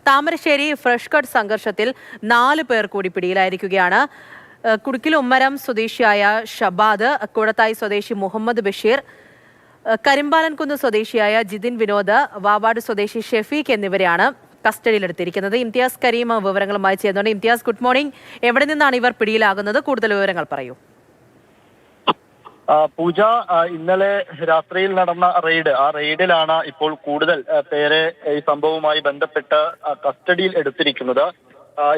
Thamarassery fresh cut സംഘർഷത്തിൽ 4 പേർ കൂടി പിടിയിലായിരിക്കുകയാണ്. കുടുക്കിൽ ഉമ്മരം സ്വദേശിയായ ഷബാദ്, കൂടത്തായി സ്വദേശി മുഹമ്മദ് ബഷീർ, കരിമ്പാലൻകുന്ന് സ്വദേശിയായ ജിതിൻ വിനോദ്, വാവാട് സ്വദേശി ഷെഫീഖ് എന്നിവരെയാണ് കസ്റ്റഡിയിലെടുത്തിരിക്കുന്നത്. ഇംതിയാസ് കരീം വിവരങ്ങളുമായി ചേർന്നുണ്ട്. Imtiaz, good morning. എവിടെ നിന്നാണ് ഇവർ പിടിയിലാകുന്നത്? കൂടുതൽ വിവരങ്ങൾ പറയൂ. പൂജ, ഇന്നലെ രാത്രിയിൽ നടന്ന റെയ്ഡിലാണ് ഇപ്പോൾ കൂടുതൽ പേരെ ഈ സംഭവവുമായി ബന്ധപ്പെട്ട് കസ്റ്റഡിയിൽ എടുത്തിരിക്കുന്നത്.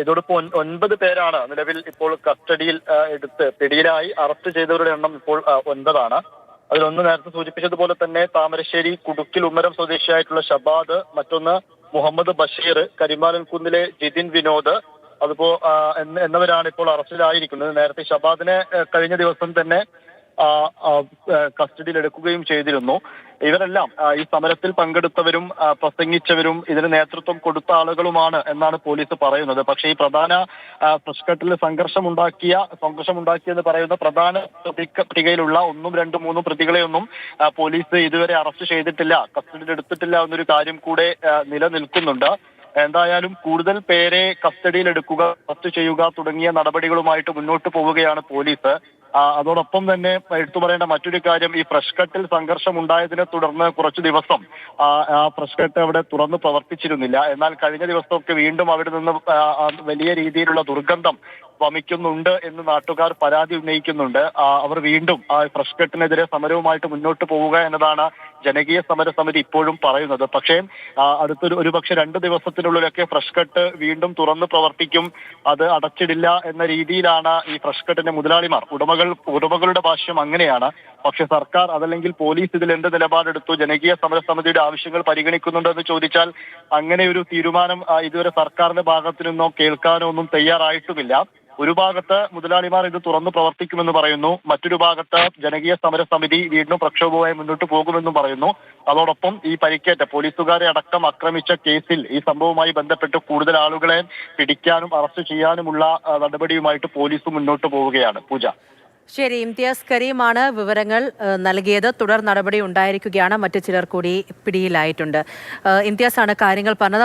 ഇതോടൊപ്പം 9 പേരാണ് നിലവിൽ ഇപ്പോൾ കസ്റ്റഡിയിൽ എടുത്ത് പിടിയിലായി. അറസ്റ്റ് ചെയ്തവരുടെ എണ്ണം ഇപ്പോൾ 9 ആണ്. അതിലൊന്ന് നേരത്തെ സൂചിപ്പിച്ചതുപോലെ തന്നെ താമരശ്ശേരി കുടുക്കിൽ ഉമ്മരം സ്വദേശിയായിട്ടുള്ള ഷബാദ്, മറ്റൊന്ന് മുഹമ്മദ് ബഷീർ, കരിമാലൻകുന്നിലെ ജിതിൻ വിനോദ് എന്നിവരാണ് ഇപ്പോൾ അറസ്റ്റിലായിരിക്കുന്നത്. നേരത്തെ ഷബാദിനെ കഴിഞ്ഞ ദിവസം തന്നെ കസ്റ്റഡിയിൽ എടുക്കുകയും ചെയ്തിരുന്നു. ഇവരെല്ലാം ഈ സമരത്തിൽ പങ്കെടുത്തവരും പ്രസംഗിച്ചവരും ഇതിന് നേതൃത്വം കൊടുത്ത ആളുകളുമാണ് എന്നാണ് പോലീസ് പറയുന്നത്. പക്ഷേ ഈ പ്രധാന ഫ്രഷ്കട്ടിൽ സംഘർഷമുണ്ടാക്കിയെന്ന് പറയുന്ന പ്രധാന പട്ടികയിലുള്ള 1, 2, 3 പ്രതികളെയൊന്നും പോലീസ് ഇതുവരെ അറസ്റ്റ് ചെയ്തിട്ടില്ല, കസ്റ്റഡിയിൽ എടുത്തിട്ടില്ല എന്നൊരു കാര്യം കൂടെ നിലനിൽക്കുന്നുണ്ട്. എന്തായാലും കൂടുതൽ പേരെ കസ്റ്റഡിയിൽ എടുക്കുക, അറസ്റ്റ് ചെയ്യുക തുടങ്ങിയ നടപടികളുമായിട്ട് മുന്നോട്ട് പോവുകയാണ് പോലീസ്. അതോടൊപ്പം തന്നെ എടുത്തു പറയേണ്ട മറ്റൊരു കാര്യം, ഈ ഫ്രഷ് കട്ടിൽ സംഘർഷം ഉണ്ടായതിനെ തുടർന്ന് കുറച്ചു ദിവസം ഫ്രഷ് കട്ട് അവിടെ തുറന്നു പ്രവർത്തിച്ചിരുന്നില്ല. എന്നാൽ കഴിഞ്ഞ ദിവസമൊക്കെ വീണ്ടും അവിടെ നിന്ന് വലിയ രീതിയിലുള്ള ദുർഗന്ധം വമിക്കുന്നുണ്ട് എന്ന് നാട്ടുകാർ പരാതി ഉന്നയിക്കുന്നുണ്ട്. അവർ വീണ്ടും ഫ്രഷ് കട്ടിനെതിരെ സമരവുമായിട്ട് മുന്നോട്ട് പോവുക എന്നതാണ് ജനകീയ സമര സമിതി ഇപ്പോഴും പറയുന്നത്. പക്ഷേ ഒരുപക്ഷെ 2 ദിവസത്തിനുള്ളിലൊക്കെ ഫ്രഷ് കട്ട് വീണ്ടും തുറന്നു പ്രവർത്തിക്കും, അത് അടച്ചിടില്ല എന്ന രീതിയിലാണ് ഈ ഫ്രഷ് കട്ടിന്റെ മുതലാളിമാർ, ഉടമകളുടെ ഭാഷ്യം അങ്ങനെയാണ്. പക്ഷെ സർക്കാർ അതല്ലെങ്കിൽ പോലീസ് ഇതിൽ എന്ത് നിലപാടെടുത്തു, ജനകീയ സമര സമിതിയുടെ ആവശ്യങ്ങൾ പരിഗണിക്കുന്നുണ്ടെന്ന് ചോദിച്ചാൽ അങ്ങനെ ഒരു തീരുമാനം ഇതുവരെ സർക്കാരിന്റെ ഭാഗത്തു നിന്നോ കേൾക്കാനോ ഒന്നും തയ്യാറായിട്ടുമില്ല. ഒരു ഭാഗത്ത് മുതലാളിമാർ ഇത് തുറന്നു പ്രവർത്തിക്കുമെന്ന് പറയുന്നു, മറ്റൊരു ഭാഗത്ത് ജനകീയ സമര സമിതി വീണ്ടും പ്രക്ഷോഭവുമായി മുന്നോട്ട് പോകുമെന്നും പറയുന്നു. അതോടൊപ്പം ഈ പരിക്കേറ്റ പോലീസുകാരെ അടക്കം ആക്രമിച്ച കേസിൽ ഈ സംഭവവുമായി ബന്ധപ്പെട്ട് കൂടുതൽ ആളുകളെ പിടിക്കാനും അറസ്റ്റ് ചെയ്യാനുമുള്ള നടപടിയുമായിട്ട് പോലീസ് മുന്നോട്ട് പോവുകയാണ്. പൂജ. ശരി, ഇംതിയാസ് കരീമാണ് വിവരങ്ങൾ നൽകിയത്. തുടർ നടപടി ഉണ്ടായിരിക്കുകയാണ്. മറ്റു ചിലർ കൂടി പിടിയിലായിട്ടുണ്ട്. ഇംതിയാസ് ആണ് കാര്യങ്ങൾ പറഞ്ഞത്.